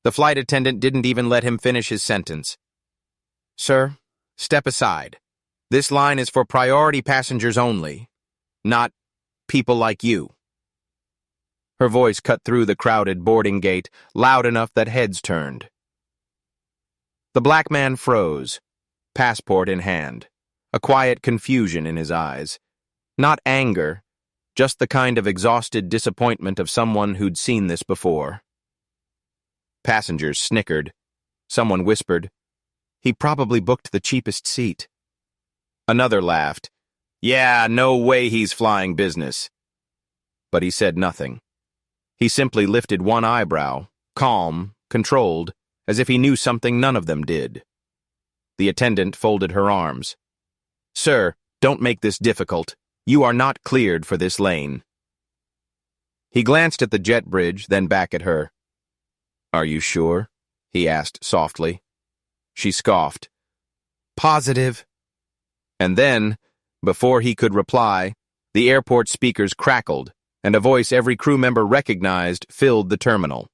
The flight attendant didn't even let him finish his sentence. "Sir, step aside. This line is for priority passengers only, not people like you." Her voice cut through the crowded boarding gate, loud enough that heads turned. The black man froze, passport in hand, a quiet confusion in his eyes. Not anger, just the kind of exhausted disappointment of someone who'd seen this before. Passengers snickered. Someone whispered, "He probably booked the cheapest seat." Another laughed. "Yeah, no way he's flying business." But he said nothing. He simply lifted one eyebrow, calm, controlled, as if he knew something none of them did. The attendant folded her arms. "Sir, don't make this difficult. You are not cleared for this lane." He glanced at the jet bridge, then back at her. "Are you sure?" he asked softly. She scoffed. "Positive." And then, before he could reply, the airport speakers crackled, and a voice every crew member recognized filled the terminal.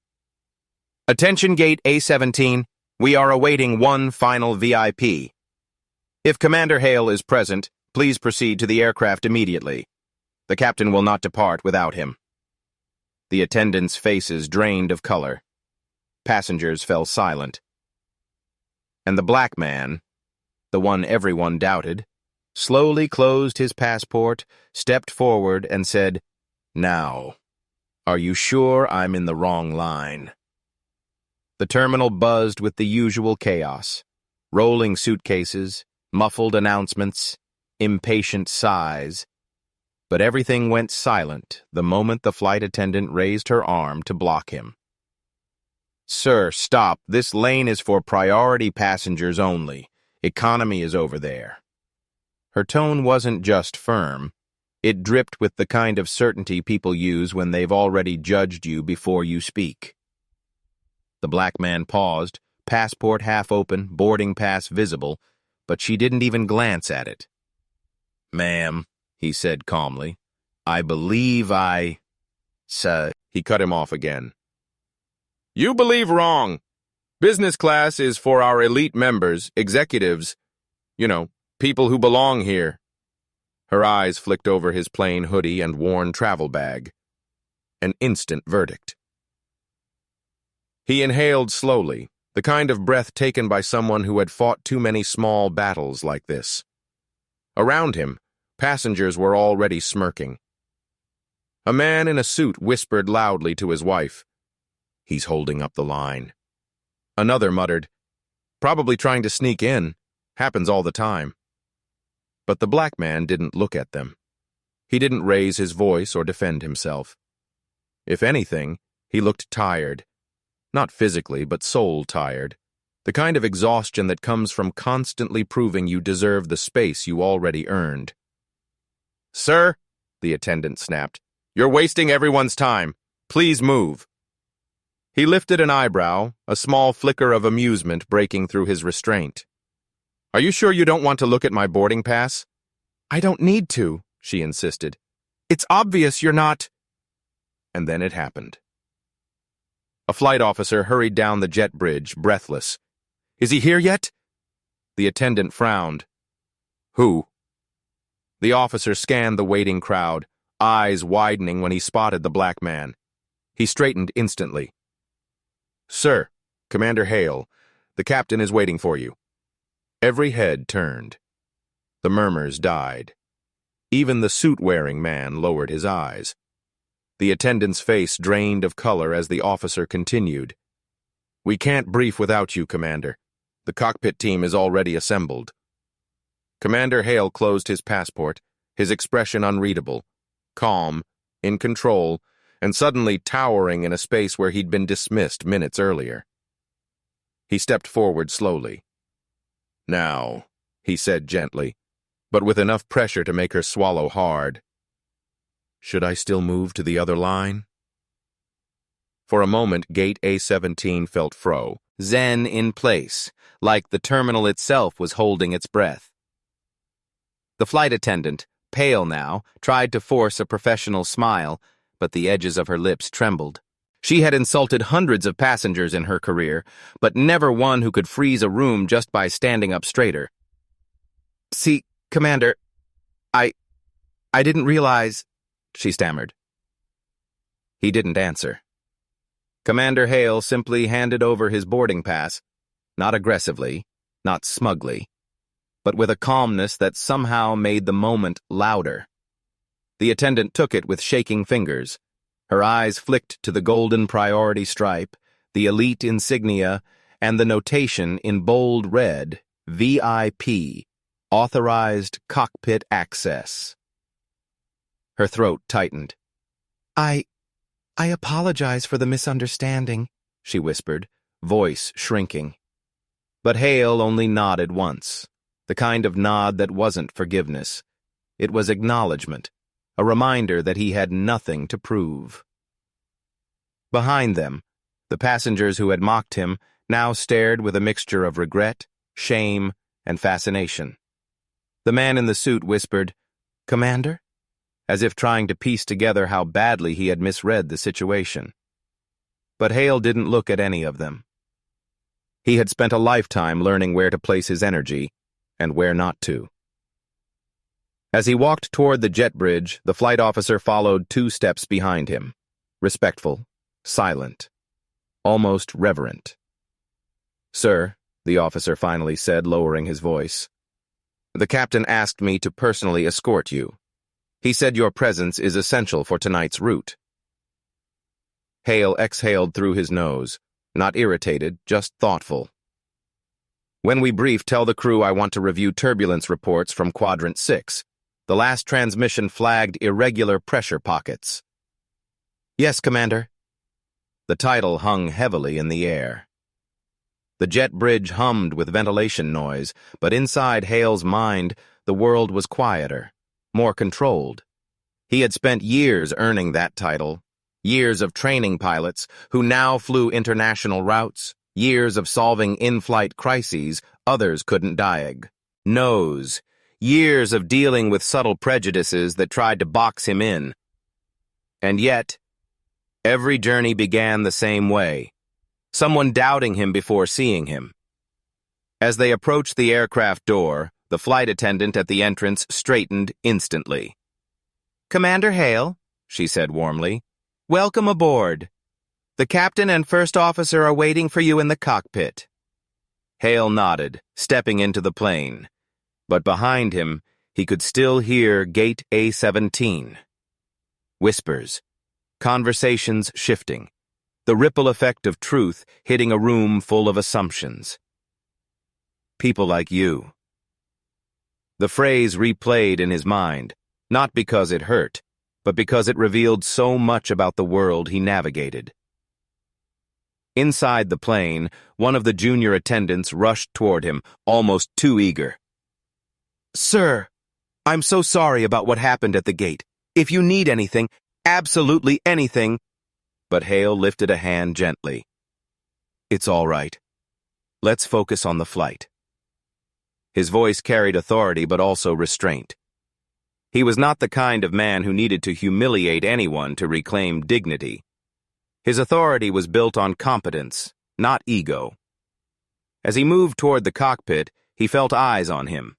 "Attention gate A17, we are awaiting one final VIP. If Commander Hale is present, please proceed to the aircraft immediately. The captain will not depart without him." The attendants' faces drained of color. Passengers fell silent. And the black man, the one everyone doubted, slowly closed his passport, stepped forward, and said, "Now, are you sure I'm in the wrong line?" The terminal buzzed with the usual chaos. Rolling suitcases, muffled announcements, impatient sighs. But everything went silent the moment the flight attendant raised her arm to block him. "Sir, stop. This lane is for priority passengers only. Economy is over there." Her tone wasn't just firm. It dripped with the kind of certainty people use when they've already judged you before you speak. The black man paused, passport half open, boarding pass visible, but she didn't even glance at it. "Ma'am," he said calmly, "I believe Sir," he cut him off again. "You believe wrong. Business class is for our elite members, executives, people who belong here." Her eyes flicked over his plain hoodie and worn travel bag. An instant verdict. He inhaled slowly, the kind of breath taken by someone who had fought too many small battles like this. Around him, passengers were already smirking. A man in a suit whispered loudly to his wife, "He's holding up the line." Another muttered, "Probably trying to sneak in. Happens all the time." But the black man didn't look at them. He didn't raise his voice or defend himself. If anything, he looked tired. Not physically, but soul-tired. The kind of exhaustion that comes from constantly proving you deserve the space you already earned. "Sir," the attendant snapped, "you're wasting everyone's time. Please move." He lifted an eyebrow, a small flicker of amusement breaking through his restraint. "Are you sure you don't want to look at my boarding pass?" "I don't need to," she insisted. "It's obvious you're not—" And then it happened. A flight officer hurried down the jet bridge, breathless. "Is he here yet?" The attendant frowned. "Who?" The officer scanned the waiting crowd, eyes widening when he spotted the black man. He straightened instantly. "Sir, Commander Hale, the captain is waiting for you." Every head turned. The murmurs died. Even the suit-wearing man lowered his eyes. The attendant's face drained of color as the officer continued. "We can't brief without you, Commander. The cockpit team is already assembled." Commander Hale closed his passport, his expression unreadable, calm, in control, and suddenly towering in a space where he'd been dismissed minutes earlier. He stepped forward slowly. "Now," he said gently, but with enough pressure to make her swallow hard. "Should I still move to the other line?" For a moment, gate A17 felt zen in place, like the terminal itself was holding its breath. The flight attendant, pale now, tried to force a professional smile, but the edges of her lips trembled. She had insulted hundreds of passengers in her career, but never one who could freeze a room just by standing up straighter. "See, Commander, I didn't realize," she stammered. He didn't answer. Commander Hale simply handed over his boarding pass, not aggressively, not smugly, but with a calmness that somehow made the moment louder. The attendant took it with shaking fingers. Her eyes flicked to the golden priority stripe, the elite insignia, and the notation in bold red, VIP, authorized cockpit access. Her throat tightened. I apologize for the misunderstanding," she whispered, voice shrinking. But Hale only nodded once, the kind of nod that wasn't forgiveness. It was acknowledgement, a reminder that he had nothing to prove. Behind them, the passengers who had mocked him now stared with a mixture of regret, shame, and fascination. The man in the suit whispered, "Commander?" as if trying to piece together how badly he had misread the situation. But Hale didn't look at any of them. He had spent a lifetime learning where to place his energy and where not to. As he walked toward the jet bridge, the flight officer followed 2 steps behind him, respectful, silent, almost reverent. "Sir," the officer finally said, lowering his voice, "the captain asked me to personally escort you. He said your presence is essential for tonight's route." Hale exhaled through his nose, not irritated, just thoughtful. "When we brief, tell the crew I want to review turbulence reports from Quadrant 6. The last transmission flagged irregular pressure pockets." "Yes, Commander." The title hung heavily in the air. The jet bridge hummed with ventilation noise, but inside Hale's mind, the world was quieter, more controlled. He had spent years earning that title, years of training pilots who now flew international routes, years of solving in-flight crises others couldn't diagnose, years of dealing with subtle prejudices that tried to box him in. And yet, every journey began the same way, someone doubting him before seeing him. As they approached the aircraft door, the flight attendant at the entrance straightened instantly. "Commander Hale," she said warmly, "welcome aboard. The captain and first officer are waiting for you in the cockpit." Hale nodded, stepping into the plane. But behind him, he could still hear Gate A-17. Whispers, conversations shifting, the ripple effect of truth hitting a room full of assumptions. "People like you." The phrase replayed in his mind, not because it hurt, but because it revealed so much about the world he navigated. Inside the plane, one of the junior attendants rushed toward him, almost too eager. "Sir, I'm so sorry about what happened at the gate. If you need anything, absolutely anything—" But Hale lifted a hand gently. "It's all right. Let's focus on the flight." His voice carried authority but also restraint. He was not the kind of man who needed to humiliate anyone to reclaim dignity. His authority was built on competence, not ego. As he moved toward the cockpit, he felt eyes on him.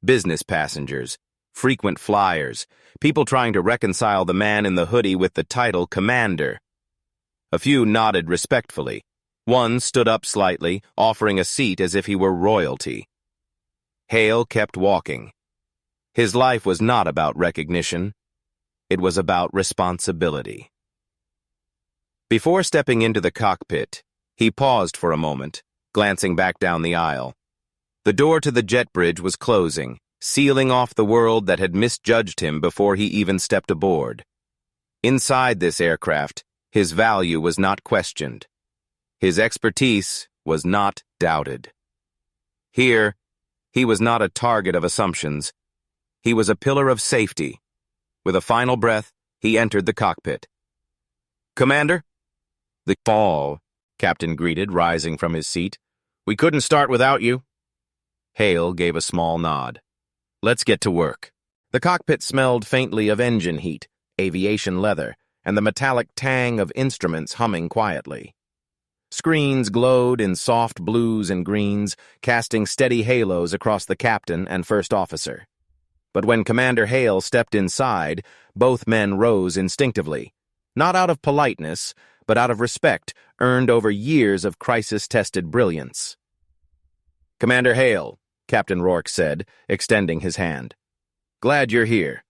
Business passengers, frequent flyers, people trying to reconcile the man in the hoodie with the title Commander. A few nodded respectfully. One stood up slightly, offering a seat as if he were royalty. Hale kept walking. His life was not about recognition. It was about responsibility. Before stepping into the cockpit, he paused for a moment, glancing back down the aisle. The door to the jet bridge was closing, sealing off the world that had misjudged him before he even stepped aboard. Inside this aircraft, his value was not questioned. His expertise was not doubted. Here, he was not a target of assumptions. He was a pillar of safety. With a final breath, he entered the cockpit. "Commander?" "The fall," Captain greeted, rising from his seat. "We couldn't start without you." Hale gave a small nod. "Let's get to work." The cockpit smelled faintly of engine heat, aviation leather, and the metallic tang of instruments humming quietly. Screens glowed in soft blues and greens, casting steady halos across the captain and first officer. But when Commander Hale stepped inside, both men rose instinctively, not out of politeness, but out of respect earned over years of crisis-tested brilliance. "Commander Hale," Captain Rourke said, extending his hand. "Glad you're here.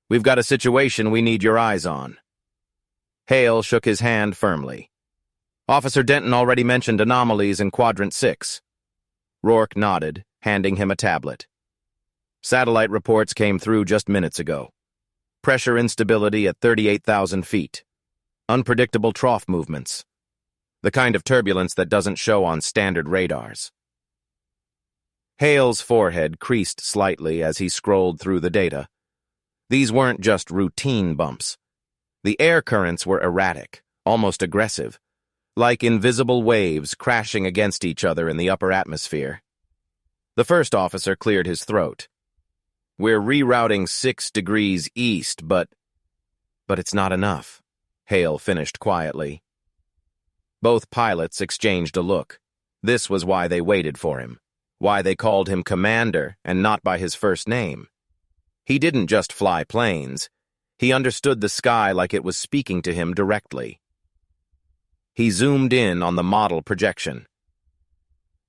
We've got a situation we need your eyes on." Hale shook his hand firmly. "Officer Denton already mentioned anomalies in Quadrant 6. Rourke nodded, handing him a tablet. "Satellite reports came through just minutes ago. Pressure instability at 38,000 feet. Unpredictable trough movements. The kind of turbulence that doesn't show on standard radars." Hale's forehead creased slightly as he scrolled through the data. These weren't just routine bumps. The air currents were erratic, almost aggressive, like invisible waves crashing against each other in the upper atmosphere. The first officer cleared his throat. "We're rerouting 6 degrees east, but it's not enough," Hale finished quietly. Both pilots exchanged a look. This was why they waited for him, why they called him Commander and not by his first name. He didn't just fly planes. He understood the sky like it was speaking to him directly. He zoomed in on the model projection.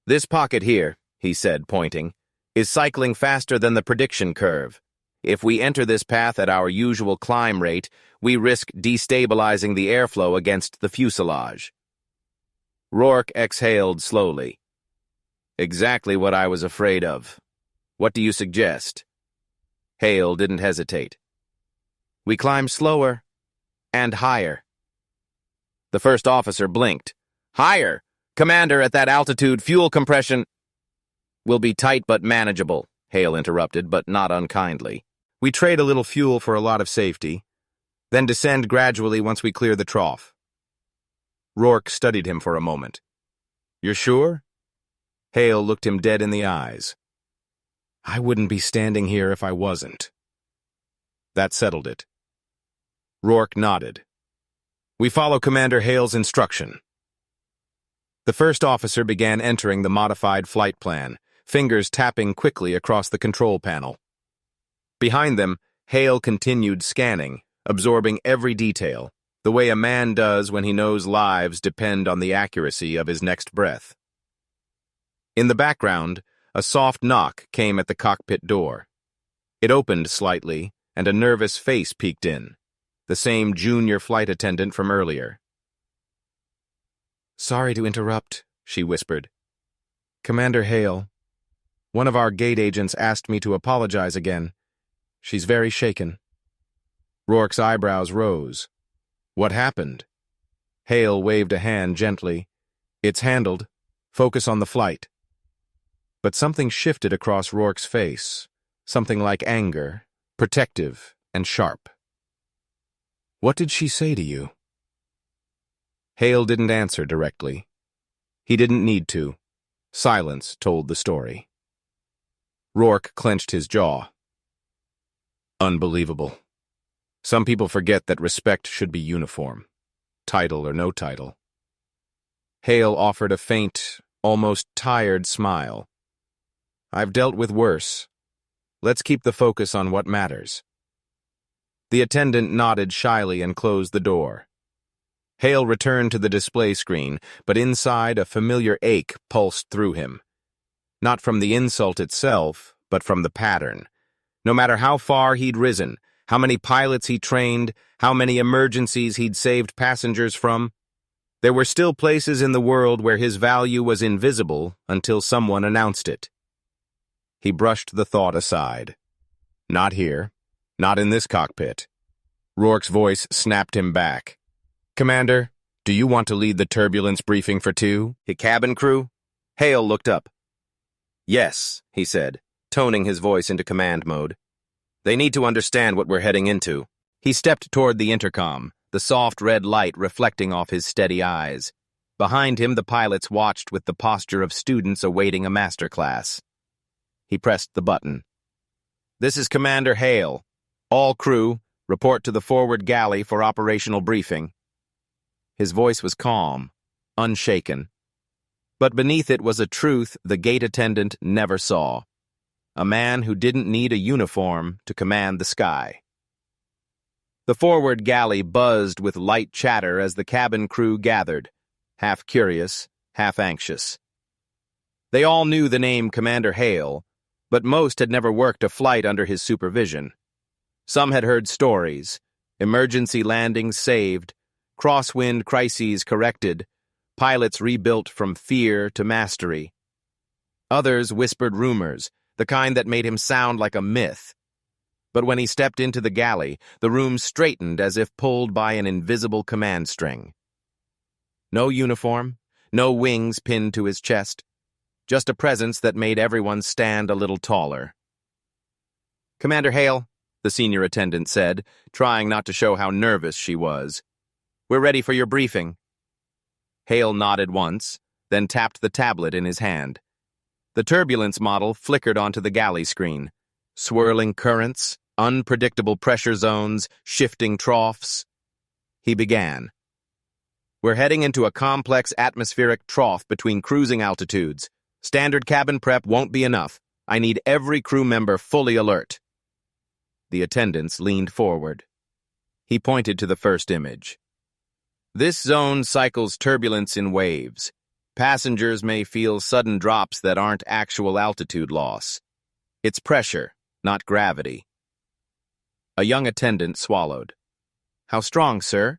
"This pocket here," he said, pointing, "is cycling faster than the prediction curve. If we enter this path at our usual climb rate, we risk destabilizing the airflow against the fuselage." Rourke exhaled slowly. "Exactly what I was afraid of. What do you suggest?" Hale didn't hesitate. "We climb slower and higher." The first officer blinked. "Higher! Commander, at that altitude, fuel compression—" "Will be tight but manageable," Hale interrupted, but not unkindly. "We trade a little fuel for a lot of safety, then descend gradually once we clear the trough." Rourke studied him for a moment. "You're sure?" Hale looked him dead in the eyes. "I wouldn't be standing here if I wasn't." That settled it. Rourke nodded. "We follow Commander Hale's instruction." The first officer began entering the modified flight plan, fingers tapping quickly across the control panel. Behind them, Hale continued scanning, absorbing every detail, the way a man does when he knows lives depend on the accuracy of his next breath. In the background, a soft knock came at the cockpit door. It opened slightly, and a nervous face peeked in, the same junior flight attendant from earlier. "Sorry to interrupt," she whispered. "Commander Hale, one of our gate agents asked me to apologize again. She's very shaken." Rourke's eyebrows rose. "What happened?" Hale waved a hand gently. "It's handled. Focus on the flight." But something shifted across Rourke's face, something like anger, protective and sharp. "What did she say to you?" Hale didn't answer directly. He didn't need to. Silence told the story. Rourke clenched his jaw. "Unbelievable. Some people forget that respect should be uniform, title or no title." Hale offered a faint, almost tired smile. "I've dealt with worse. Let's keep the focus on what matters." The attendant nodded shyly and closed the door. Hale returned to the display screen, but inside a familiar ache pulsed through him. Not from the insult itself, but from the pattern. No matter how far he'd risen, how many pilots he trained, how many emergencies he'd saved passengers from, there were still places in the world where his value was invisible until someone announced it. He brushed the thought aside. "Not here. Not in this cockpit." Rourke's voice snapped him back. "Commander, do you want to lead the turbulence briefing for 2? The cabin crew?" Hale looked up. "Yes," he said, toning his voice into command mode. "They need to understand what we're heading into." He stepped toward the intercom, the soft red light reflecting off his steady eyes. Behind him, the pilots watched with the posture of students awaiting a master class. He pressed the button. "This is Commander Hale. All crew, Report to the forward galley for operational briefing. His voice was calm, unshaken. But beneath it was a truth the gate attendant never saw. A man who didn't need a uniform to command the sky. The forward galley buzzed with light chatter as the cabin crew gathered, half curious, half anxious. They all knew the name Commander Hale, but most had never worked a flight under his supervision. Some had heard stories, emergency landings saved, crosswind crises corrected, pilots rebuilt from fear to mastery. Others whispered rumors, the kind that made him sound like a myth. But when he stepped into the galley, the room straightened as if pulled by an invisible command string. No uniform, no wings pinned to his chest, just a presence that made everyone stand a little taller. "Commander Hale," the senior attendant said, trying not to show how nervous she was. "We're ready for your briefing." Hale nodded once, then tapped the tablet in his hand. The turbulence model flickered onto the galley screen. Swirling currents, unpredictable pressure zones, shifting troughs. He began. "We're heading into a complex atmospheric trough between cruising altitudes. Standard cabin prep won't be enough. I need every crew member fully alert." The attendants leaned forward. He pointed to the first image. "This zone cycles turbulence in waves. Passengers may feel sudden drops that aren't actual altitude loss. It's pressure, not gravity." A young attendant swallowed. "How strong, sir?"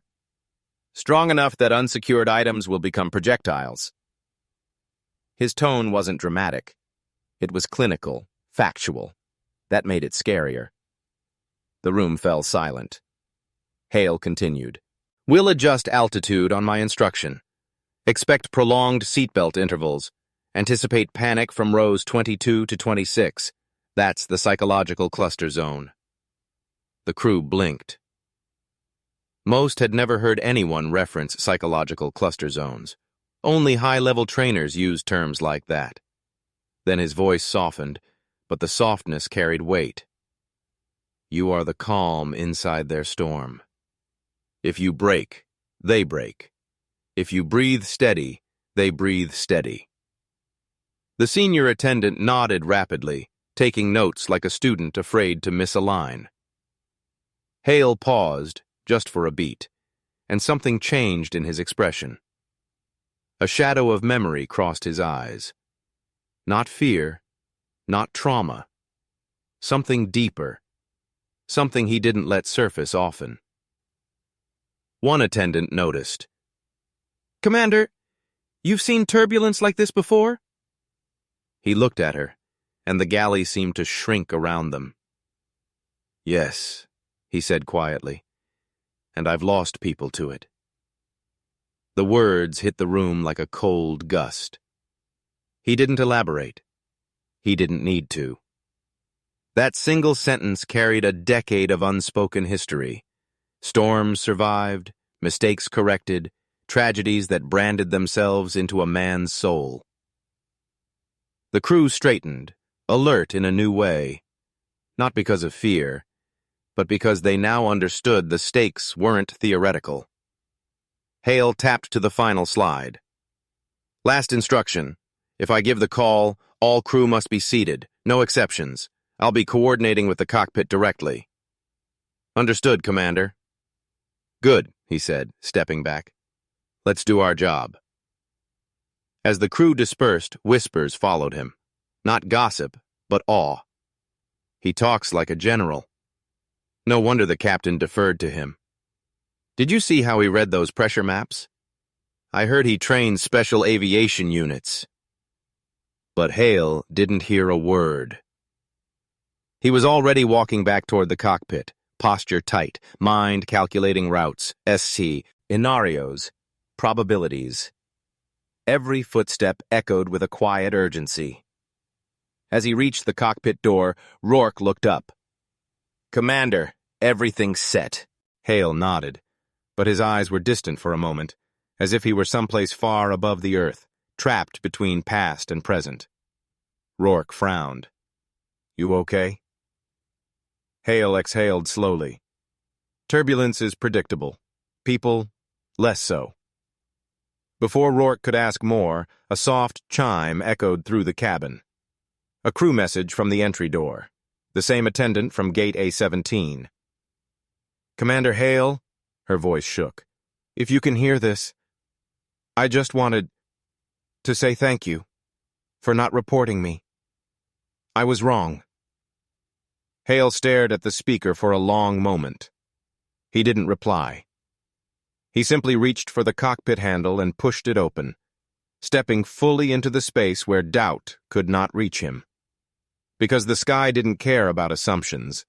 "Strong enough that unsecured items will become projectiles." His tone wasn't dramatic. It was clinical, factual. That made it scarier. The room fell silent. Hale continued. "We'll adjust altitude on my instruction. Expect prolonged seatbelt intervals. Anticipate panic from rows 22 to 26. That's the psychological cluster zone." The crew blinked. Most had never heard anyone reference psychological cluster zones. Only high-level trainers used terms like that. Then his voice softened, but the softness carried weight. "You are the calm inside their storm. If you break, they break. If you breathe steady, they breathe steady." The senior attendant nodded rapidly, taking notes like a student afraid to miss a line. Hale paused, just for a beat, and something changed in his expression. A shadow of memory crossed his eyes. Not fear, not trauma. Something deeper. Something he didn't let surface often. One attendant noticed. "Commander, you've seen turbulence like this before?" He looked at her, and the galley seemed to shrink around them. "Yes," he said quietly, "and I've lost people to it." The words hit the room like a cold gust. He didn't elaborate. He didn't need to. That single sentence carried a decade of unspoken history. Storms survived, mistakes corrected, tragedies that branded themselves into a man's soul. The crew straightened, alert in a new way. Not because of fear, but because they now understood the stakes weren't theoretical. Hale tapped to the final slide. "Last instruction. If I give the call, all crew must be seated, no exceptions. I'll be coordinating with the cockpit directly." "Understood, Commander." "Good," he said, stepping back. "Let's do our job." As the crew dispersed, whispers followed him. Not gossip, but awe. "He talks like a general." No wonder the captain deferred to him. "Did you see how he read those pressure maps? I heard he trained special aviation units." But Hale didn't hear a word. He was already walking back toward the cockpit, posture tight, mind calculating routes, scenarios, probabilities. Every footstep echoed with a quiet urgency. As he reached the cockpit door, Rourke looked up. "Commander, everything's set." Hale nodded, but his eyes were distant for a moment, as if he were someplace far above the earth, trapped between past and present. Rourke frowned. "You okay?" Hale exhaled slowly. Turbulence is predictable. People, less so. Before Rourke could ask more, a soft chime echoed through the cabin. A crew message from the entry door. The same attendant from gate A-17. Commander Hale, her voice shook. If you can hear this, I just wanted to say thank you for not reporting me. I was wrong. Hale stared at the speaker for a long moment. He didn't reply. He simply reached for the cockpit handle and pushed it open, stepping fully into the space where doubt could not reach him. Because the sky didn't care about assumptions.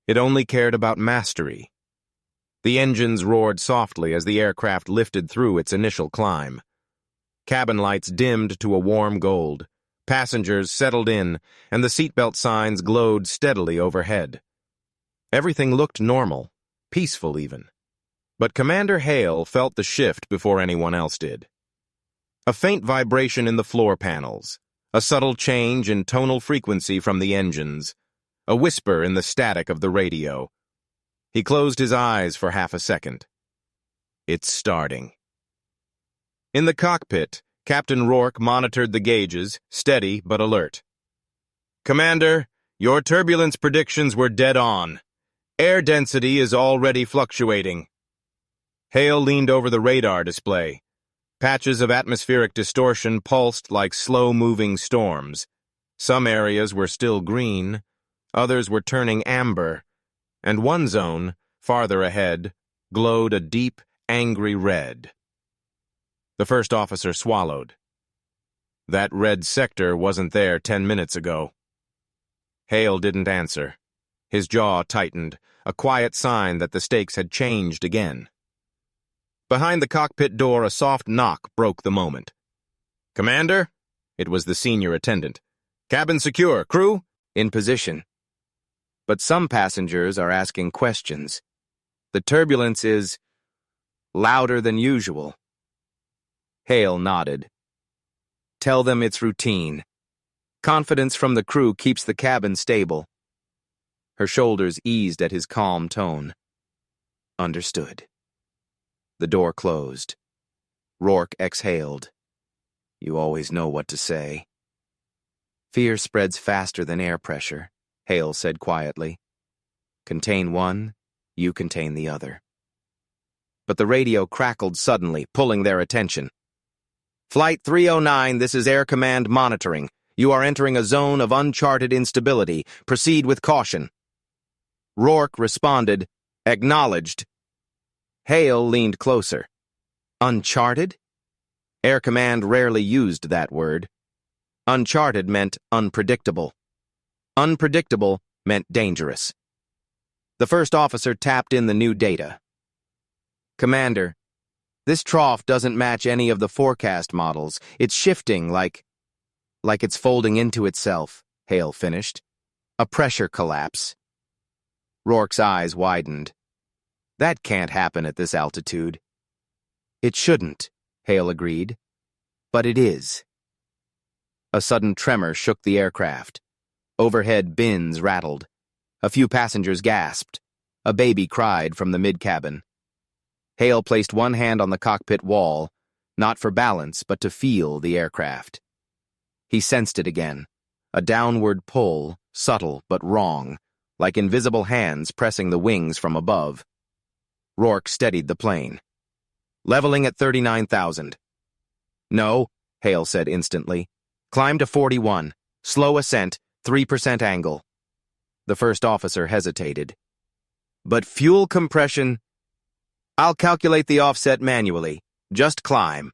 It only cared about mastery. The engines roared softly as the aircraft lifted through its initial climb. Cabin lights dimmed to a warm gold. Passengers settled in, and the seatbelt signs glowed steadily overhead. Everything looked normal, peaceful even. But Commander Hale felt the shift before anyone else did. A faint vibration in the floor panels, a subtle change in tonal frequency from the engines, a whisper in the static of the radio. He closed his eyes for half a second. It's starting. In the cockpit, Captain Rourke monitored the gauges, steady but alert. Commander, your turbulence predictions were dead on. Air density is already fluctuating. Hale leaned over the radar display. Patches of atmospheric distortion pulsed like slow-moving storms. Some areas were still green, others were turning amber, and one zone, farther ahead, glowed a deep, angry red. The first officer swallowed. That red sector wasn't there 10 minutes ago. Hale didn't answer. His jaw tightened, a quiet sign that the stakes had changed again. Behind the cockpit door, a soft knock broke the moment. Commander? It was the senior attendant. Cabin secure. Crew? In position. But some passengers are asking questions. The turbulence is louder than usual. Hale nodded. Tell them it's routine. Confidence from the crew keeps the cabin stable. Her shoulders eased at his calm tone. Understood. The door closed. Rourke exhaled. You always know what to say. Fear spreads faster than air pressure, Hale said quietly. Contain one, you contain the other. But the radio crackled suddenly, pulling their attention. Flight 309, this is Air Command monitoring. You are entering a zone of uncharted instability. Proceed with caution. Rourke responded, acknowledged. Hale leaned closer. Uncharted? Air Command rarely used that word. Uncharted meant unpredictable. Unpredictable meant dangerous. The first officer tapped in the new data. Commander, this trough doesn't match any of the forecast models. It's shifting like it's folding into itself, Hale finished. A pressure collapse. Rourke's eyes widened. That can't happen at this altitude. It shouldn't, Hale agreed. But it is. A sudden tremor shook the aircraft. Overhead bins rattled. A few passengers gasped. A baby cried from the mid-cabin. Hale placed one hand on the cockpit wall, not for balance, but to feel the aircraft. He sensed it again. A downward pull, subtle but wrong, like invisible hands pressing the wings from above. Rourke steadied the plane. Leveling at 39,000. No, Hale said instantly. Climb to 41. Slow ascent, 3% angle. The first officer hesitated. But fuel compression... I'll calculate the offset manually. Just climb.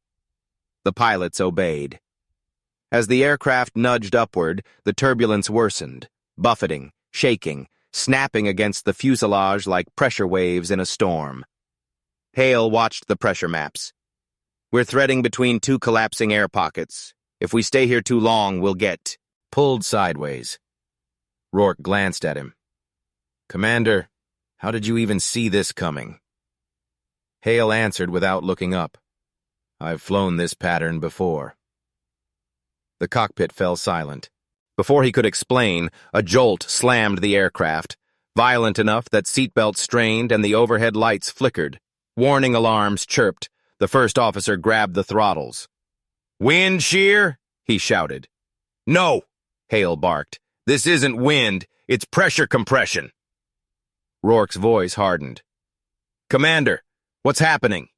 The pilots obeyed. As the aircraft nudged upward, the turbulence worsened, buffeting, shaking, snapping against the fuselage like pressure waves in a storm. Hale watched the pressure maps. We're threading between two collapsing air pockets. If we stay here too long, we'll get pulled sideways. Rourke glanced at him. Commander, how did you even see this coming? Hale answered without looking up. I've flown this pattern before. The cockpit fell silent. Before he could explain, a jolt slammed the aircraft. violent enough that seatbelts strained and the overhead lights flickered. Warning alarms chirped. The first officer grabbed the throttles. "Wind shear?" he shouted. "No," Hale barked. "This isn't wind, it's pressure compression." Rourke's voice hardened. "Commander, what's happening?"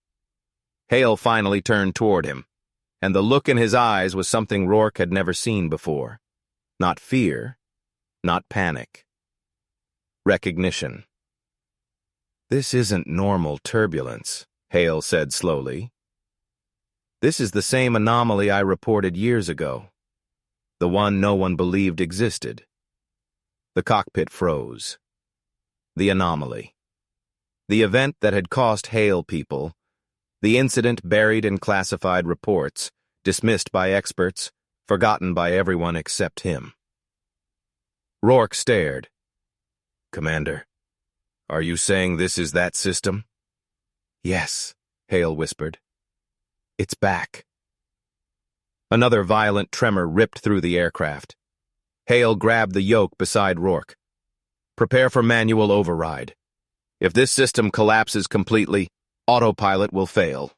Hale finally turned toward him, and the look in his eyes was something Rourke had never seen before. Not fear, not panic. Recognition. "This isn't normal turbulence," Hale said slowly. "This is the same anomaly I reported years ago. The one no one believed existed." The cockpit froze. The anomaly. The event that had cost Hale people. The incident buried in classified reports, dismissed by experts, forgotten by everyone except him. Rourke stared. "Commander, are you saying this is that system?" "Yes," Hale whispered. "It's back." Another violent tremor ripped through the aircraft. Hale grabbed the yoke beside Rourke. "Prepare for manual override. If this system collapses completely, autopilot will fail."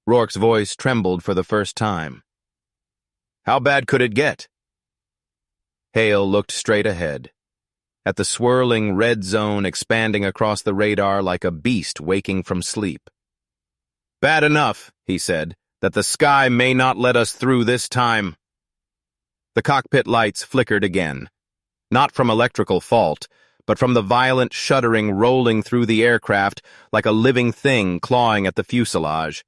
Rourke's voice trembled for the first time. "How bad could it get?" Hale looked straight ahead, at the swirling red zone expanding across the radar like a beast waking from sleep. "Bad enough," he said, "that the sky may not let us through this time." The cockpit lights flickered again, not from electrical fault, but from the violent shuddering rolling through the aircraft like a living thing clawing at the fuselage.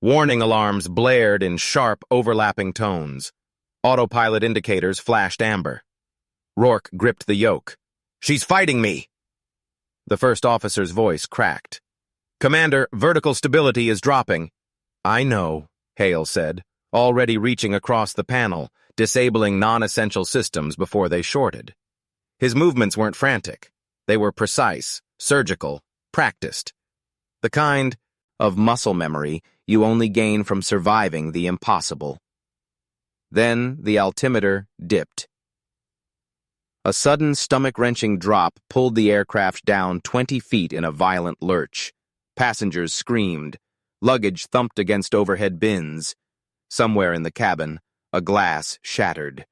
Warning alarms blared in sharp, overlapping tones. Autopilot indicators flashed amber. Rourke gripped the yoke. "She's fighting me!" The first officer's voice cracked. "Commander, vertical stability is dropping." "I know," Hale said, already reaching across the panel, disabling non-essential systems before they shorted. His movements weren't frantic. They were precise, surgical, practiced. The kind of muscle memory you only gain from surviving the impossible. Then the altimeter dipped. A sudden stomach-wrenching drop pulled the aircraft down 20 feet in a violent lurch. Passengers screamed. Luggage thumped against overhead bins. Somewhere in the cabin, a glass shattered.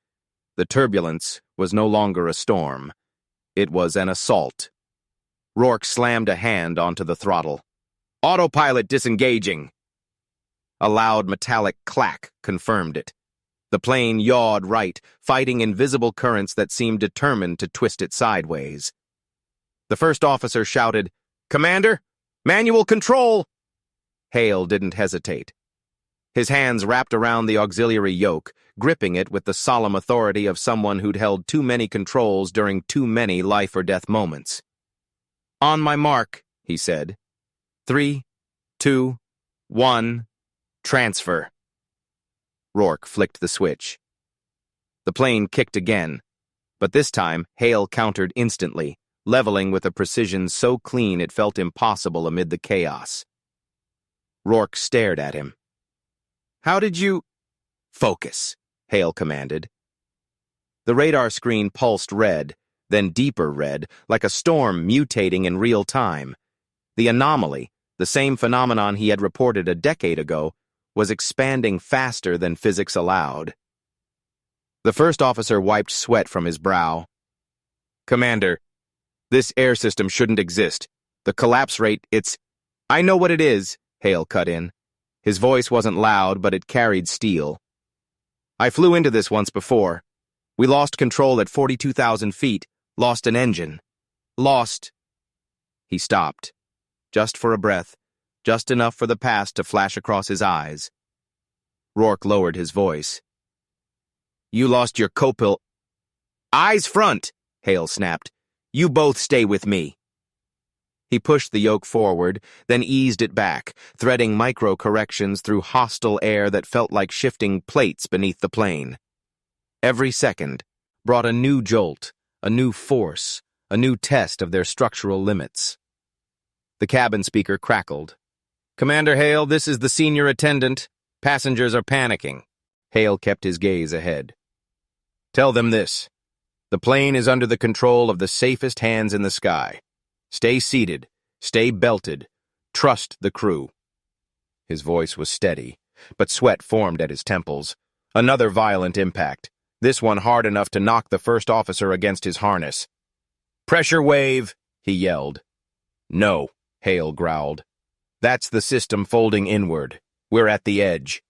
The turbulence was no longer a storm. It was an assault. Rourke slammed a hand onto the throttle. "Autopilot disengaging!" A loud metallic clack confirmed it. The plane yawed right, fighting invisible currents that seemed determined to twist it sideways. The first officer shouted, "Commander, manual control!" Hale didn't hesitate. His hands wrapped around the auxiliary yoke, gripping it with the solemn authority of someone who'd held too many controls during too many life-or-death moments. "On my mark," he said. 3, 2, 1, transfer. Rourke flicked the switch. The plane kicked again, but this time Hale countered instantly, leveling with a precision so clean it felt impossible amid the chaos. Rourke stared at him. "How did you—" "Focus," Hale commanded. The radar screen pulsed red, then deeper red, like a storm mutating in real time. The anomaly, the same phenomenon he had reported a decade ago, was expanding faster than physics allowed. The first officer wiped sweat from his brow. "Commander, this air system shouldn't exist. The collapse rate, it's—" "I know what it is," Hale cut in. His voice wasn't loud, but it carried steel. "I flew into this once before. We lost control at 42,000 feet, lost an engine. Lost—" He stopped, just for a breath, just enough for the past to flash across his eyes. Rourke lowered his voice. "You lost your copil—" "Eyes front!" Hale snapped. "You both stay with me." He pushed the yoke forward, then eased it back, threading micro-corrections through hostile air that felt like shifting plates beneath the plane. Every second brought a new jolt, a new force, a new test of their structural limits. The cabin speaker crackled. "Commander Hale, this is the senior attendant. Passengers are panicking." Hale kept his gaze ahead. "Tell them this. The plane is under the control of the safest hands in the sky. Stay seated. Stay belted. Trust the crew. His voice was steady, but sweat formed at his temples. Another violent impact, this one hard enough to knock the first officer against his harness. "Pressure wave," he yelled. "No," Hale growled. "That's the system folding inward. We're at the edge."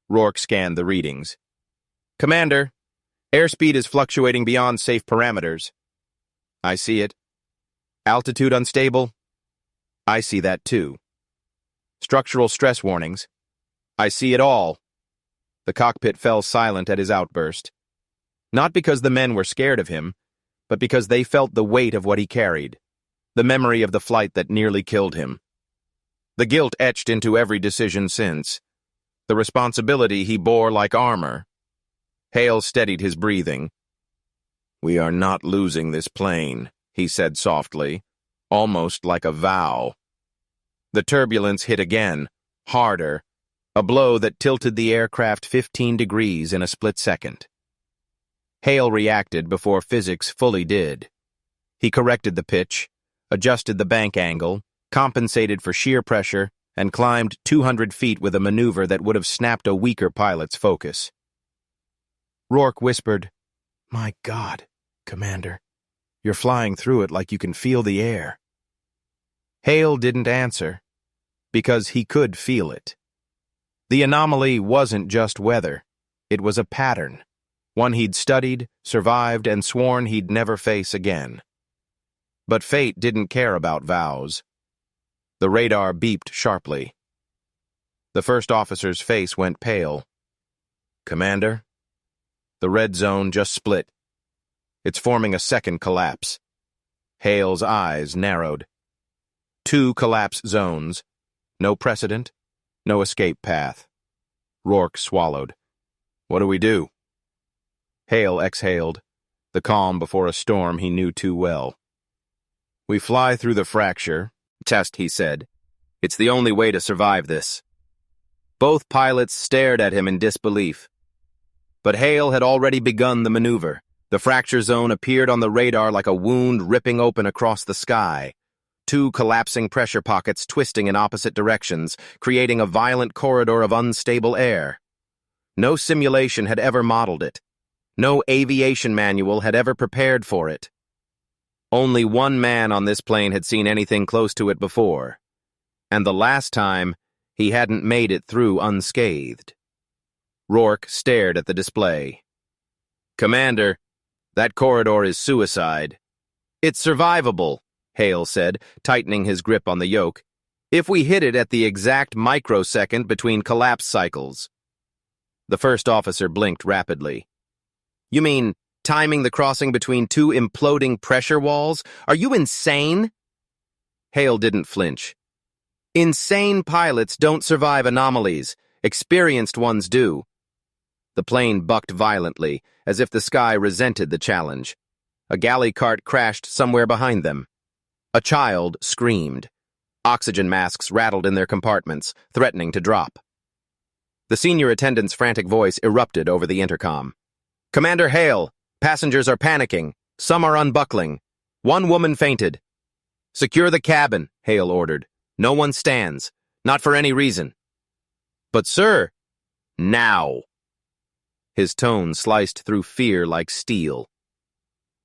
Rourke scanned the readings. "Commander, airspeed is fluctuating beyond safe parameters." "I see it." "Altitude unstable." "I see that too." "Structural stress warnings." "I see it all." The cockpit fell silent at his outburst. Not because the men were scared of him, but because they felt the weight of what he carried, the memory of the flight that nearly killed him. The guilt etched into every decision since, the responsibility he bore like armor. Hale steadied his breathing. "We are not losing this plane," he said softly, almost like a vow. The turbulence hit again, harder, a blow that tilted the aircraft 15 degrees in a split second. Hale reacted before physics fully did. He corrected the pitch, adjusted the bank angle, compensated for shear pressure, and climbed 200 feet with a maneuver that would have snapped a weaker pilot's focus. Rourke whispered, "My God, Commander, you're flying through it like you can feel the air." Hale didn't answer, because he could feel it. The anomaly wasn't just weather. It was a pattern, one he'd studied, survived, and sworn he'd never face again. But fate didn't care about vows. The radar beeped sharply. The first officer's face went pale. "Commander?" The red zone just split. It's forming a second collapse. Hale's eyes narrowed. 2 collapse zones. No precedent, no escape path. Rourke swallowed. "What do we do?" Hale exhaled, the calm before a storm he knew too well. "We fly through the fracture," Test, he said. "It's the only way to survive this." Both pilots stared at him in disbelief. But Hale had already begun the maneuver. The fracture zone appeared on the radar like a wound ripping open across the sky. 2 collapsing pressure pockets twisting in opposite directions, creating a violent corridor of unstable air. No simulation had ever modeled it. No aviation manual had ever prepared for it. Only one man on this plane had seen anything close to it before. And the last time, he hadn't made it through unscathed. Rourke stared at the display. "Commander, that corridor is suicide." "It's survivable," Hale said, tightening his grip on the yoke, "if we hit it at the exact microsecond between collapse cycles." The first officer blinked rapidly. "You mean timing the crossing between 2 imploding pressure walls? Are you insane?" Hale didn't flinch. "Insane pilots don't survive anomalies. Experienced ones do." The plane bucked violently, as if the sky resented the challenge. A galley cart crashed somewhere behind them. A child screamed. Oxygen masks rattled in their compartments, threatening to drop. The senior attendant's frantic voice erupted over the intercom. "Commander Hale, passengers are panicking. Some are unbuckling. 1 woman fainted." "Secure the cabin," Hale ordered. "No one stands. Not for any reason." "But sir—" "Now." His tone sliced through fear like steel.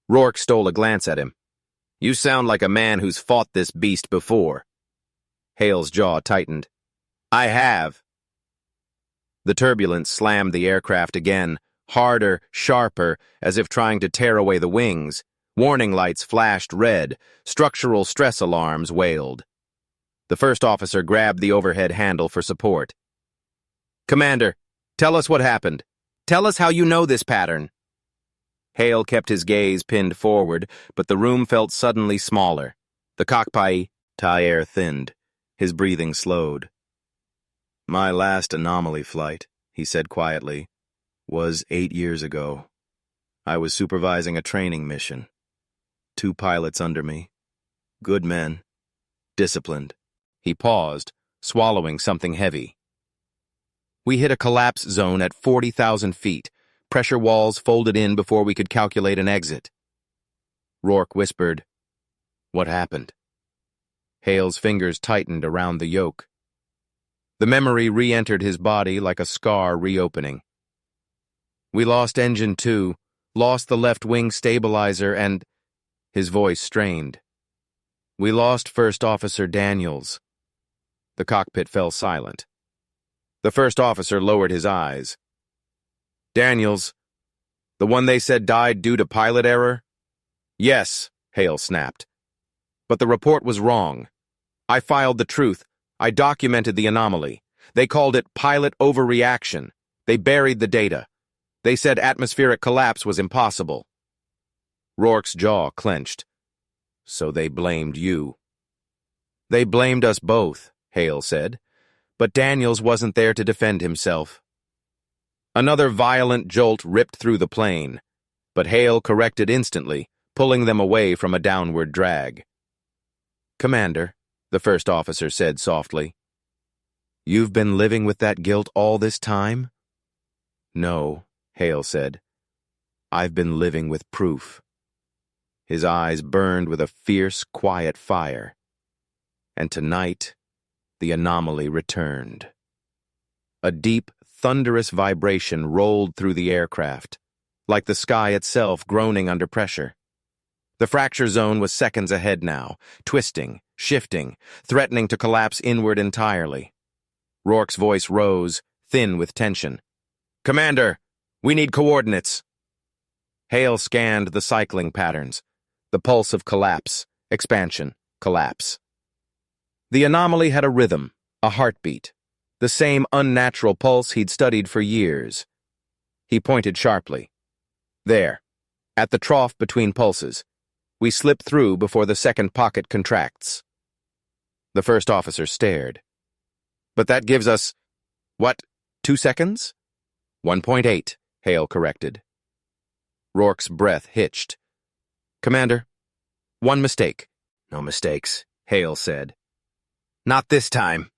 Rourke stole a glance at him. "You sound like a man who's fought this beast before." Hale's jaw tightened. "I have." The turbulence slammed the aircraft again, harder, sharper, as if trying to tear away the wings. Warning lights flashed red. Structural stress alarms wailed. The first officer grabbed the overhead handle for support. "Commander, tell us what happened. Tell us how you know this pattern." Hale kept his gaze pinned forward, but the room felt suddenly smaller. The cockpit air thinned. His breathing slowed. "My last anomaly flight," he said quietly, "was 8 years ago. I was supervising a training mission. 2 pilots under me. Good men. Disciplined." He paused, swallowing something heavy. "We hit a collapse zone at 40,000 feet. pressure walls folded in before we could calculate an exit. Rourke whispered, "What happened?" Hale's fingers tightened around the yoke. The memory re-entered his body like a scar reopening. "We lost engine 2, lost the left wing stabilizer, and—" His voice strained. "We lost First Officer Daniels." The cockpit fell silent. The first officer lowered his eyes. "Daniels, the one they said died due to pilot error?" "Yes," Hale snapped. "But the report was wrong. I filed the truth. I documented the anomaly. They called it pilot overreaction. They buried the data. They said atmospheric collapse was impossible." Rourke's jaw clenched. "So they blamed you." "They blamed us both," Hale said. "But Daniels wasn't there to defend himself." Another violent jolt ripped through the plane, but Hale corrected instantly, pulling them away from a downward drag. "Commander," the first officer said softly, "you've been living with that guilt all this time?" "No," Hale said. "I've been living with proof." His eyes burned with a fierce, quiet fire. And tonight, the anomaly returned. A deep, thunderous vibration rolled through the aircraft, like the sky itself groaning under pressure. The fracture zone was seconds ahead now, twisting, shifting, threatening to collapse inward entirely. Rourke's voice rose, thin with tension. "Commander, we need coordinates." Hale scanned the cycling patterns, the pulse of collapse, expansion, collapse. The anomaly had a rhythm, a heartbeat, the same unnatural pulse he'd studied for years. He pointed sharply. "There, at the trough between pulses. We slip through before the second pocket contracts." The first officer stared. "But that gives us, what, 2 seconds?" 1.8, Hale corrected. Rourke's breath hitched. "Commander, one mistake." "No mistakes," Hale said. "Not this time."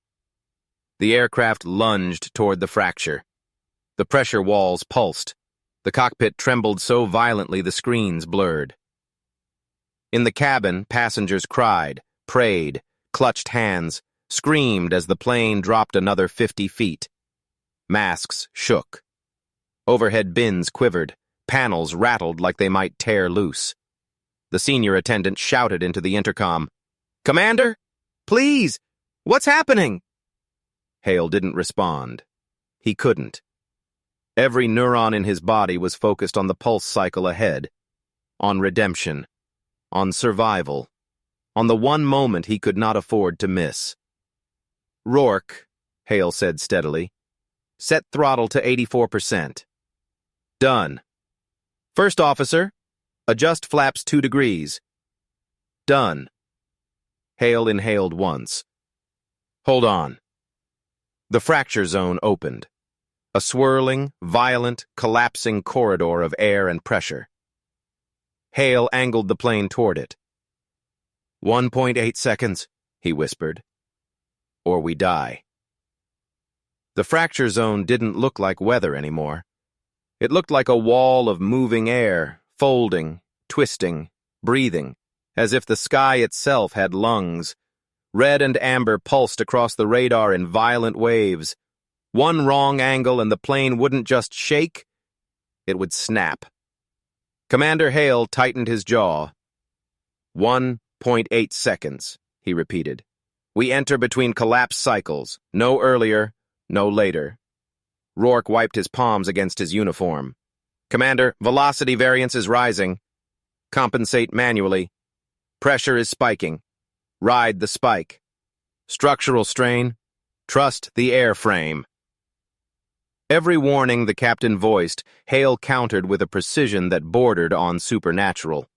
The aircraft lunged toward the fracture. The pressure walls pulsed. The cockpit trembled so violently the screens blurred. In the cabin, passengers cried, prayed, clutched hands, screamed as the plane dropped another 50 feet. Masks shook. Overhead bins quivered, panels rattled like they might tear loose. The senior attendant shouted into the intercom, "Commander, please, what's happening?" Hale didn't respond. He couldn't. Every neuron in his body was focused on the pulse cycle ahead, on redemption, on survival, on the one moment he could not afford to miss. "Rourke," Hale said steadily, "set throttle to 84%. Done. First officer, adjust flaps 2 degrees. Done." Hale inhaled once. "Hold on." The fracture zone opened. A swirling, violent, collapsing corridor of air and pressure. Hale angled the plane toward it. 1.8 seconds, he whispered. "Or we die." The fracture zone didn't look like weather anymore. It looked like a wall of moving air, folding, twisting, breathing, as if the sky itself had lungs. Red and amber pulsed across the radar in violent waves. One wrong angle and the plane wouldn't just shake, it would snap. Commander Hale tightened his jaw. 1.8 seconds, he repeated. "We enter between collapse cycles, no earlier, no later." Rourke wiped his palms against his uniform. "Commander, velocity variance is rising. Compensate manually. Pressure is spiking. Ride the spike. Structural strain. Trust the airframe." Every warning the captain voiced, Hale countered with a precision that bordered on supernatural.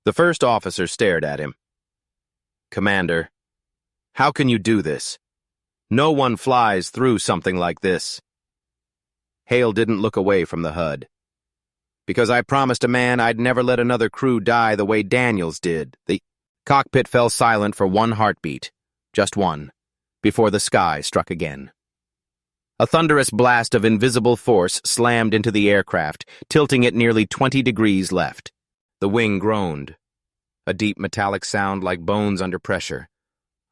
The first officer stared at him. "Commander, how can you do this? No one flies through something like this." Hale didn't look away from the HUD. "Because I promised a man I'd never let another crew die the way Daniels did." The cockpit fell silent for one heartbeat, just one, before the sky struck again. A thunderous blast of invisible force slammed into the aircraft, tilting it nearly 20 degrees left. The wing groaned, a deep metallic sound like bones under pressure.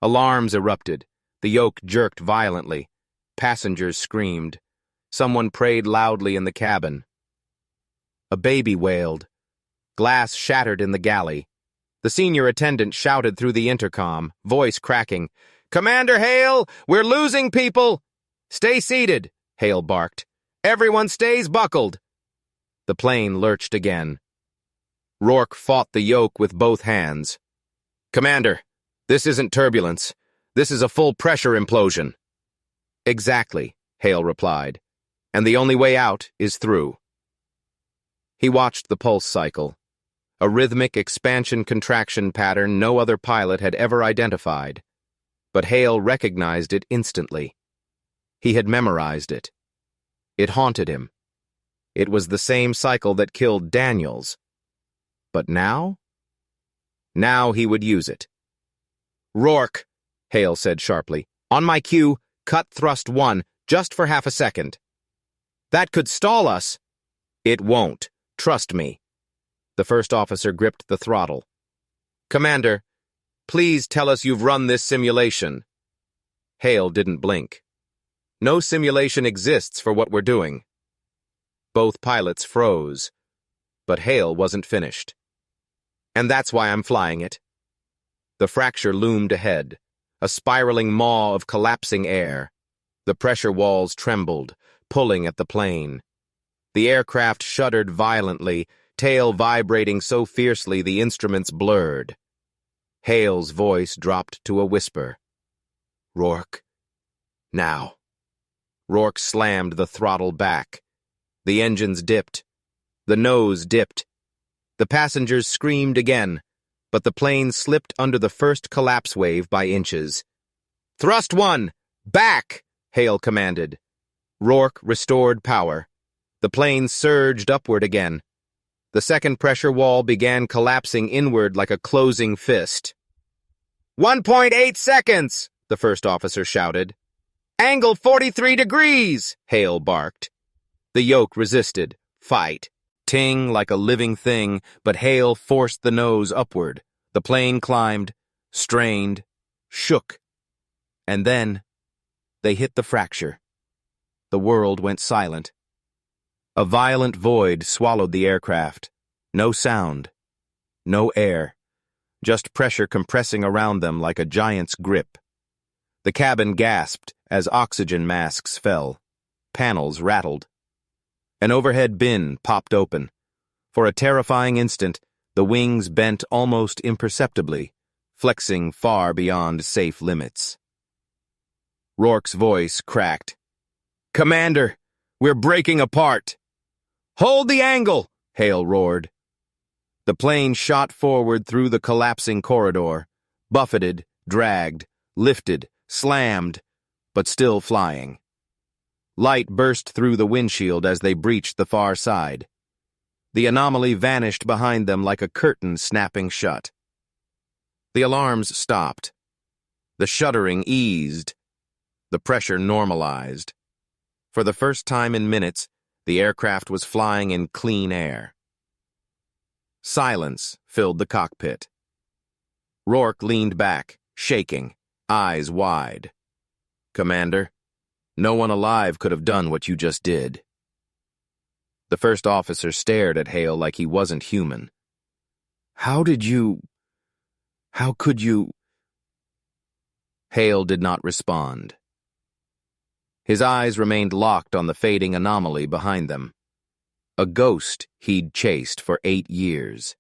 Alarms erupted. The yoke jerked violently. Passengers screamed. Someone prayed loudly in the cabin. A baby wailed. Glass shattered in the galley. The senior attendant shouted through the intercom, voice cracking, "Commander Hale, we're losing people!" "Stay seated," Hale barked. "Everyone stays buckled." The plane lurched again. Rourke fought the yoke with both hands. "Commander, this isn't turbulence. This is a full-pressure implosion." "Exactly," Hale replied. "And the only way out is through." He watched the pulse cycle, a rhythmic expansion-contraction pattern no other pilot had ever identified. But Hale recognized it instantly. He had memorized it. It haunted him. It was the same cycle that killed Daniels. But now? Now he would use it. "Rourke," Hale said sharply, "on my cue, cut thrust 1, just for half a second." "That could stall us." "It won't. Trust me." The first officer gripped the throttle. "Commander, please tell us you've run this simulation." Hale didn't blink. "No simulation exists for what we're doing." Both pilots froze, but Hale wasn't finished. "And that's why I'm flying it." The fracture loomed ahead, a spiraling maw of collapsing air. The pressure walls trembled, pulling at the plane. The aircraft shuddered violently, tail vibrating so fiercely the instruments blurred. Hale's voice dropped to a whisper. "Rourke, now." Rourke slammed the throttle back. The engines dipped. The nose dipped. The passengers screamed again, but the plane slipped under the first collapse wave by inches. "Thrust 1! Back!" Hale commanded. Rourke restored power. The plane surged upward again. The second pressure wall began collapsing inward like a closing fist. 1.8 seconds, the first officer shouted. "Angle 43 degrees, Hale barked. The yoke resisted. Fight. Ting like a living thing, but Hale forced the nose upward. The plane climbed, strained, shook. And then they hit the fracture. The world went silent. A violent void swallowed the aircraft. No sound. No air. Just pressure compressing around them like a giant's grip. The cabin gasped as oxygen masks fell. Panels rattled. An overhead bin popped open. For a terrifying instant, the wings bent almost imperceptibly, flexing far beyond safe limits. Rourke's voice cracked. "Commander, we're breaking apart." "Hold the angle!" Hale roared. The plane shot forward through the collapsing corridor, buffeted, dragged, lifted, slammed, but still flying. Light burst through the windshield as they breached the far side. The anomaly vanished behind them like a curtain snapping shut. The alarms stopped. The shuddering eased. The pressure normalized. For the first time in minutes, the aircraft was flying in clean air. Silence filled the cockpit. Rourke leaned back, shaking, eyes wide. "Commander, no one alive could have done what you just did." The first officer stared at Hale like he wasn't human. How could you... Hale did not respond. His eyes remained locked on the fading anomaly behind them. A ghost he'd chased for 8 years.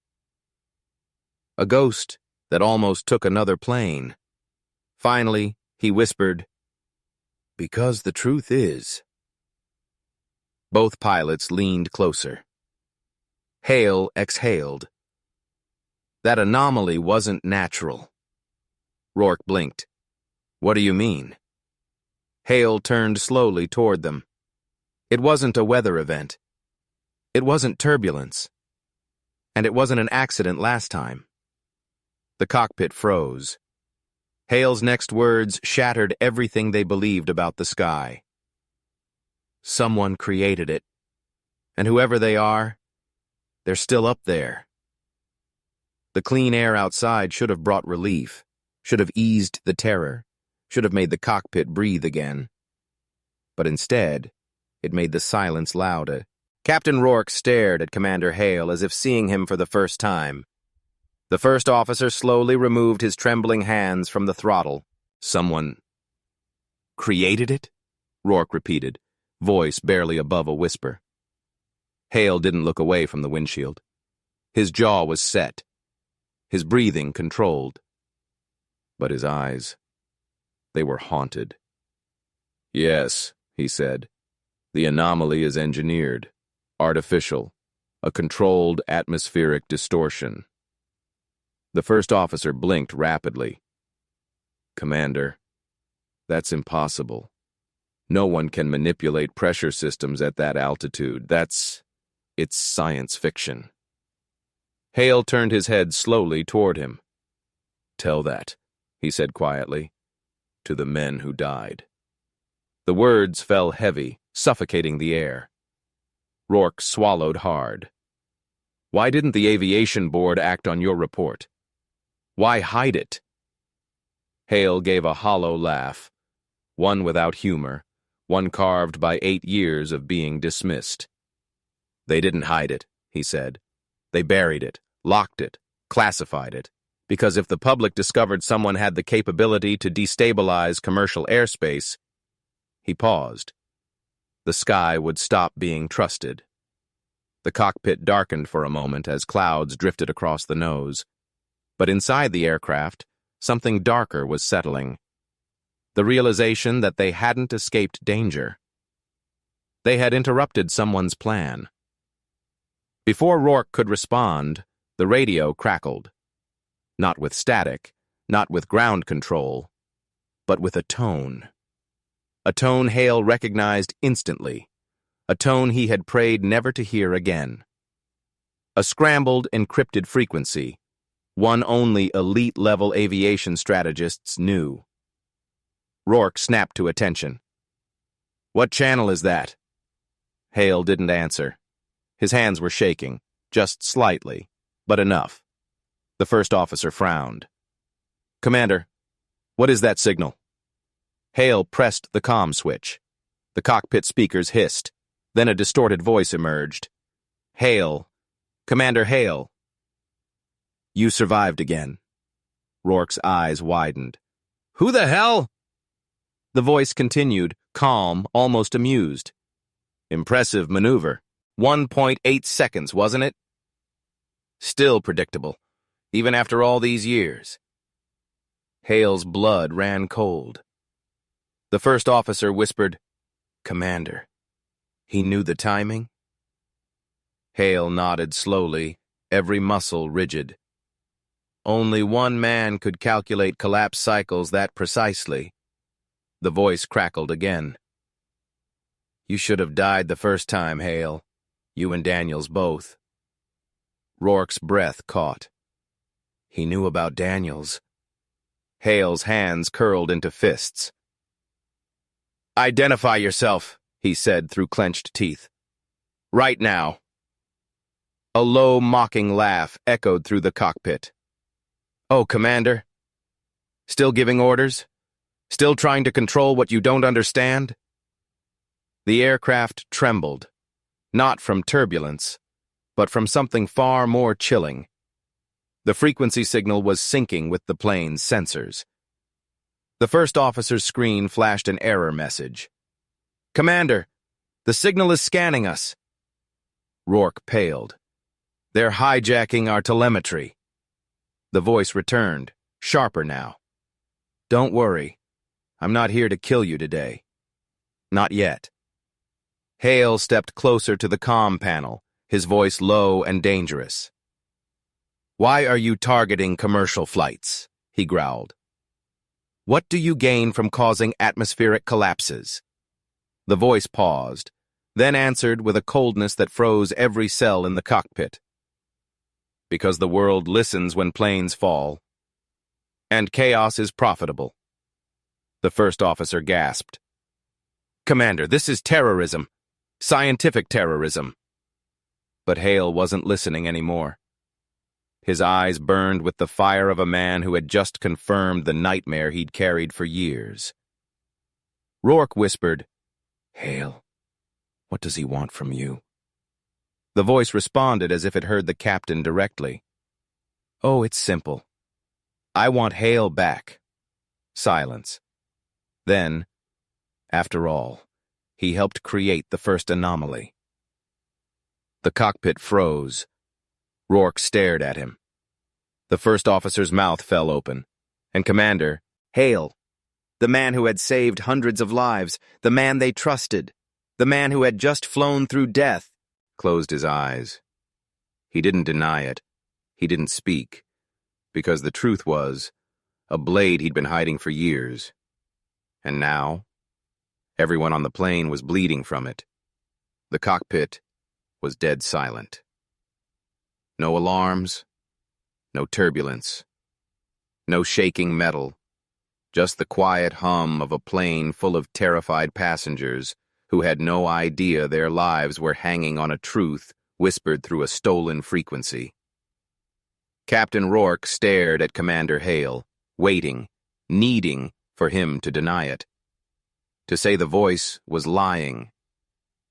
A ghost that almost took another plane. Finally, he whispered, "Because the truth is..." Both pilots leaned closer. Hale exhaled. That anomaly wasn't natural. Rourke blinked. "What do you mean?" Hale turned slowly toward them. It wasn't a weather event. It wasn't turbulence. And it wasn't an accident last time. The cockpit froze. Hale's next words shattered everything they believed about the sky. Someone created it. And whoever they are, they're still up there. The clean air outside should have brought relief, should have eased the terror, should have made the cockpit breathe again. But instead, it made the silence louder. Captain Rourke stared at Commander Hale as if seeing him for the first time. The first officer slowly removed his trembling hands from the throttle. Someone created it? Rourke repeated, voice barely above a whisper. Hale didn't look away from the windshield. His jaw was set, his breathing controlled. But his eyes, they were haunted. Yes, he said. The anomaly is engineered, artificial, a controlled atmospheric distortion. The first officer blinked rapidly. Commander, that's impossible. No one can manipulate pressure systems at that altitude. It's science fiction. Hale turned his head slowly toward him. Tell that, he said quietly, to the men who died. The words fell heavy, suffocating the air. Rourke swallowed hard. Why didn't the Aviation Board act on your report? Why hide it? Hale gave a hollow laugh, one without humor, one carved by 8 years of being dismissed. They didn't hide it, he said. They buried it, locked it, classified it, because if the public discovered someone had the capability to destabilize commercial airspace, he paused. The sky would stop being trusted. The cockpit darkened for a moment as clouds drifted across the nose. But inside the aircraft, something darker was settling. The realization that they hadn't escaped danger. They had interrupted someone's plan. Before Rourke could respond, the radio crackled. Not with static, not with ground control, but with a tone. A tone Hale recognized instantly, a tone he had prayed never to hear again. A scrambled, encrypted frequency, one only elite-level aviation strategists knew. Rourke snapped to attention. What channel is that? Hale didn't answer. His hands were shaking, just slightly, but enough. The first officer frowned. Commander, what is that signal? Hale pressed the comm switch. The cockpit speakers hissed. Then a distorted voice emerged. Hale. Commander Hale. You survived again. Rourke's eyes widened. Who the hell? The voice continued, calm, almost amused. Impressive maneuver. 1.8 seconds, wasn't it? Still predictable, even after all these years. Hale's blood ran cold. The first officer whispered, Commander. He knew the timing? Hale nodded slowly, every muscle rigid. Only one man could calculate collapse cycles that precisely. The voice crackled again. You should have died the first time, Hale. You and Daniels both. Rourke's breath caught. He knew about Daniels. Hale's hands curled into fists. Identify yourself, he said through clenched teeth. Right now. A low, mocking laugh echoed through the cockpit. Oh, Commander? Still giving orders? Still trying to control what you don't understand? The aircraft trembled, not from turbulence, but from something far more chilling. The frequency signal was syncing with the plane's sensors. The first officer's screen flashed an error message. Commander, the signal is scanning us. Rourke paled. They're hijacking our telemetry. The voice returned, sharper now. Don't worry. I'm not here to kill you today. Not yet. Hale stepped closer to the comm panel, his voice low and dangerous. Why are you targeting commercial flights? He growled. What do you gain from causing atmospheric collapses? The voice paused, then answered with a coldness that froze every cell in the cockpit. Because the world listens when planes fall. And chaos is profitable. The first officer gasped. Commander, this is terrorism. Scientific terrorism. But Hale wasn't listening anymore. His eyes burned with the fire of a man who had just confirmed the nightmare he'd carried for years. Rourke whispered, "Hale, what does he want from you?" The voice responded as if it heard the captain directly. "Oh, it's simple. I want Hale back." Silence. Then, after all, he helped create the first anomaly. The cockpit froze. Rourke stared at him. The first officer's mouth fell open, and Commander, Hale, the man who had saved hundreds of lives, the man they trusted, the man who had just flown through death, closed his eyes. He didn't deny it. He didn't speak, because the truth was, a blade he'd been hiding for years. And now, everyone on the plane was bleeding from it. The cockpit was dead silent. No alarms, no turbulence, no shaking metal, just the quiet hum of a plane full of terrified passengers who had no idea their lives were hanging on a truth whispered through a stolen frequency. Captain Rourke stared at Commander Hale, waiting, needing for him to deny it. To say the voice was lying.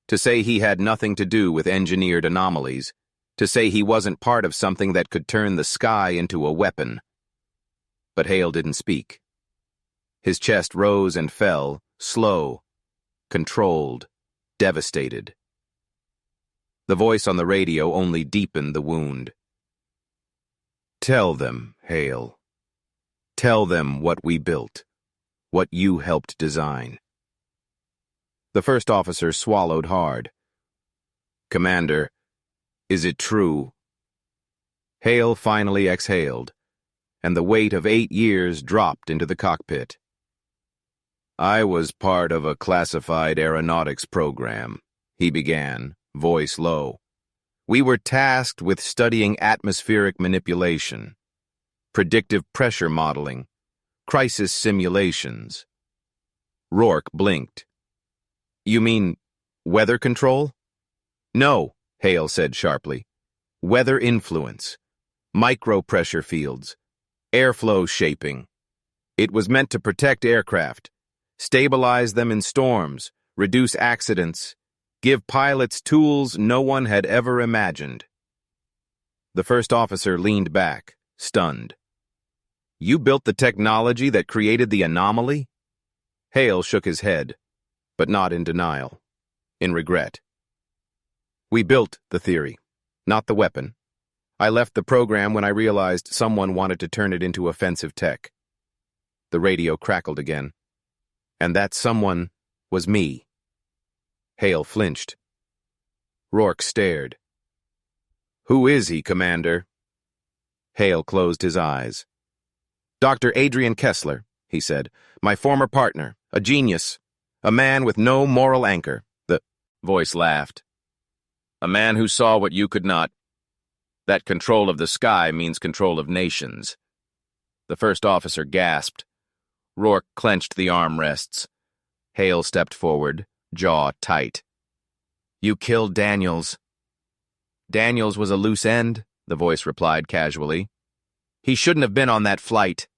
To say he had nothing to do with engineered anomalies. To say he wasn't part of something that could turn the sky into a weapon. But Hale didn't speak. His chest rose and fell, slow, controlled, devastated. The voice on the radio only deepened the wound. "Tell them, Hale. Tell them what we built, what you helped design." The first officer swallowed hard. "Commander, is it true?" Hale finally exhaled, and the weight of 8 years dropped into the cockpit. "I was part of a classified aeronautics program," he began, voice low. "We were tasked with studying atmospheric manipulation, predictive pressure modeling, crisis simulations." Rourke blinked. "You mean weather control?" "No," Hale said sharply. "Weather influence, micro-pressure fields, airflow shaping. It was meant to protect aircraft, stabilize them in storms, reduce accidents, give pilots tools no one had ever imagined." The first officer leaned back, stunned. "You built the technology that created the anomaly?" Hale shook his head, but not in denial, in regret. "We built the theory, not the weapon. I left the program when I realized someone wanted to turn it into offensive tech." The radio crackled again. "And that someone was me." Hale flinched. Rourke stared. "Who is he, Commander?" Hale closed his eyes. "Dr. Adrian Kessler," he said. "My former partner, a genius, a man with no moral anchor." The voice laughed. "A man who saw what you could not. That control of the sky means control of nations." The first officer gasped. Rourke clenched the armrests. Hale stepped forward, jaw tight. "You killed Daniels." "Daniels was a loose end," the voice replied casually. "He shouldn't have been on that flight."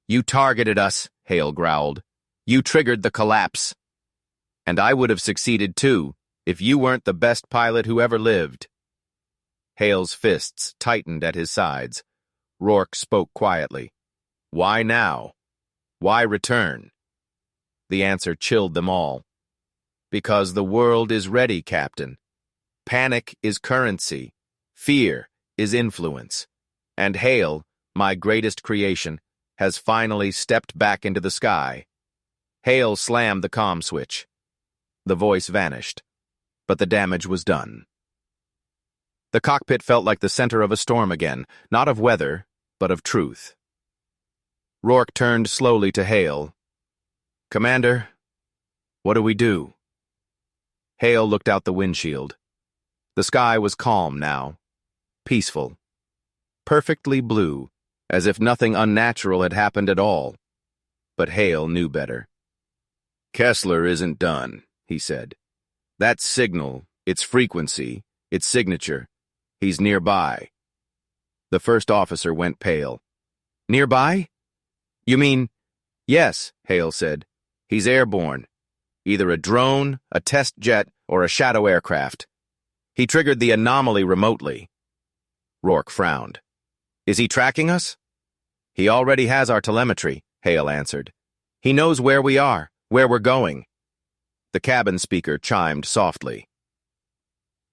"You targeted us," Hale growled. "You triggered the collapse. And I would have succeeded too, if you weren't the best pilot who ever lived." Hale's fists tightened at his sides. Rourke spoke quietly. "Why now? Why return?" The answer chilled them all. "Because the world is ready, Captain. Panic is currency. Fear is influence. And Hale, my greatest creation, has finally stepped back into the sky." Hale slammed the comm switch. The voice vanished, but the damage was done. The cockpit felt like the center of a storm again, not of weather, but of truth. Rourke turned slowly to Hale. "Commander, what do we do?" Hale looked out the windshield. The sky was calm now, peaceful, perfectly blue, as if nothing unnatural had happened at all. But Hale knew better. "Kessler isn't done," he said. That signal, its frequency, its signature. He's nearby. The first officer went pale. Nearby? You mean? Yes, Hale said. He's airborne. Either a drone, a test jet, or a shadow aircraft. He triggered the anomaly remotely. Rourke frowned. Is he tracking us? He already has our telemetry, Hale answered. He knows where we are, where we're going. The cabin speaker chimed softly.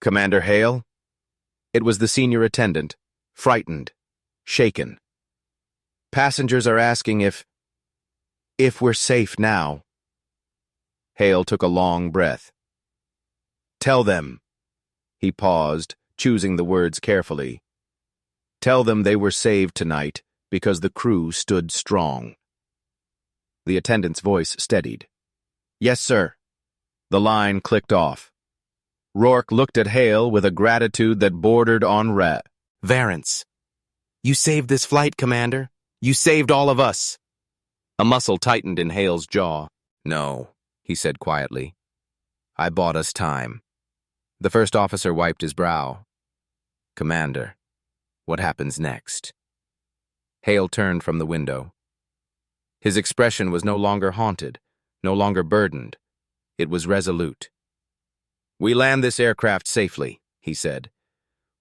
Commander Hale? It was the senior attendant, frightened, shaken. Passengers are asking if we're safe now. Hale took a long breath. Tell them. He paused, choosing the words carefully. Tell them they were saved tonight because the crew stood strong. The attendant's voice steadied. Yes, sir. The line clicked off. Rourke looked at Hale with a gratitude that bordered on reverence. You saved this flight, Commander. You saved all of us. A muscle tightened in Hale's jaw. No, he said quietly. I bought us time. The first officer wiped his brow. Commander, what happens next? Hale turned from the window. His expression was no longer haunted, no longer burdened. It was resolute. We land this aircraft safely, he said.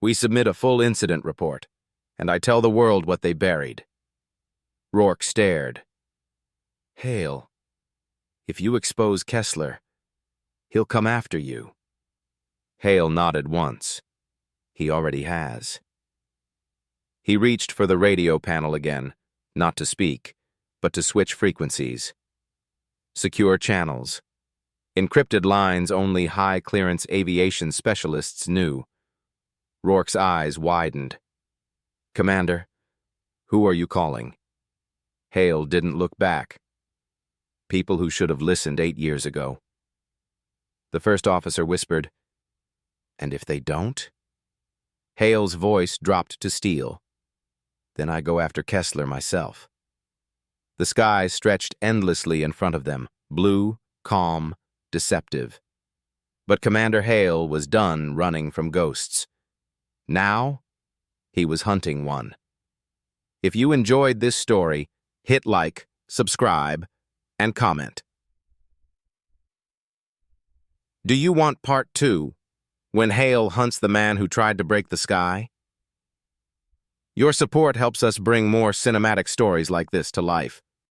We submit a full incident report, and I tell the world what they buried. Rourke stared. Hale, if you expose Kessler, he'll come after you. Hale nodded once. He already has. He reached for the radio panel again, not to speak, but to switch frequencies. Secure channels. Encrypted lines only high-clearance aviation specialists knew. Rourke's eyes widened. Commander, who are you calling? Hale didn't look back. People who should have listened 8 years ago. The first officer whispered, And if they don't? Hale's voice dropped to steel. Then I go after Kessler myself. The sky stretched endlessly in front of them, blue, calm, deceptive. But Commander Hale was done running from ghosts. Now, he was hunting one. If you enjoyed this story, hit like, subscribe, and comment. Do you want part 2, when Hale hunts the man who tried to break the sky? Your support helps us bring more cinematic stories like this to life.